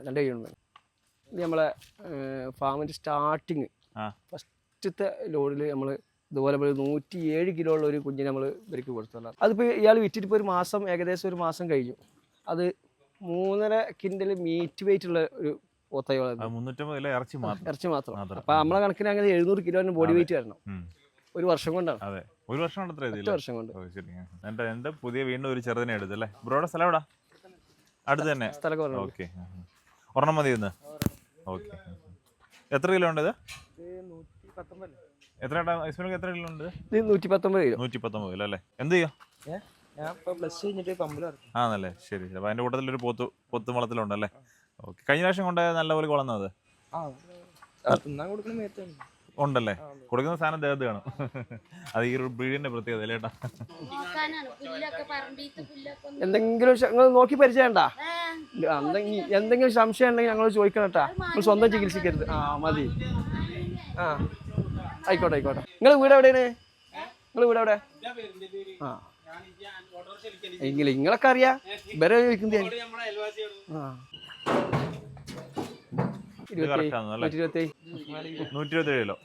2 കൈയുണ്ട്. ഇത് നമ്മളെ ഫാമിൻ്റെ സ്റ്റാർട്ടിങ് ഫസ്റ്റത്തെ ലോഡിൽ നമ്മൾ ഇതുപോലെ 107 കിലോ ഉള്ള ഒരു കുഞ്ഞിനെ നമ്മൾ ഇവർക്ക് കൊടുത്തുള്ള. അതിപ്പോൾ ഇയാൾ വിറ്റിട്ട് ഇപ്പോൾ ഏകദേശം ഒരു മാസം കഴിഞ്ഞു. അത് 3.5 കിൻഡൽ മീറ്റ് വെയിറ്റ് ഉള്ള ഒരു പോത്തയോളം, ഇറച്ചി മാത്രം. അപ്പം നമ്മളെ കണക്കിന് അങ്ങനെ 700 കിലോന് ബോഡി വെയിറ്റ് വരണം. ഒരു വർഷം കൊണ്ടാണ്. ഒരു വർഷം കൊണ്ട് വർഷം കൊണ്ട്. എന്റെ പുതിയ വീണ്ടും ഒരു ചെറുതിനെ എടുത്തല്ലേ. ബ്രോയുടെ സ്ഥലം എവിടാ? അടുത്ത് തന്നെ സ്ഥലമൊക്കെ പറഞ്ഞു. ഓക്കെ, ഒരെണ്ണം മതി ഇന്ന്. ഓക്കെ, എത്ര കിലോ ഉണ്ട് ഇത്? എത്ര കിലോ ഉണ്ട്? 119 കിലോ. 119 കിലോ അല്ലേ? എന്ത് ചെയ്യാം? ആണല്ലേ, ശരി. അപ്പൊ അതിന്റെ കൂട്ടത്തിൽ ഒരു പൊത്ത് വളത്തിലുണ്ടല്ലേ. ഓക്കെ, കഴിഞ്ഞ പ്രാവശ്യം കൊണ്ട് നല്ലപോലെ കൊളന്നത് ഉണ്ടല്ലേ. കൊടുക്കുന്ന സാധനം ദേഹത്ത് കാണും. അത് ഈ ഒരു ബ്രീഡിന്റെ പ്രത്യേകത അല്ലേട്ടാ. എന്തെങ്കിലും നിങ്ങൾ നോക്കി പരിചയണ്ട. എന്തെങ്കിലും സംശയം ഉണ്ടെങ്കിൽ ഞങ്ങൾ ചോദിക്കണം കേട്ടാ. നിങ്ങൾ സ്വന്തം ചികിത്സിക്കരുത്. മതി. ആയിക്കോട്ടെ. നിങ്ങൾ വീട് എവിടെയാണ്? എവിടെ? എങ്കിലും നിങ്ങളൊക്കെ അറിയാം. ഇവരെ ചോദിക്കുന്നത് 127 കിലോ.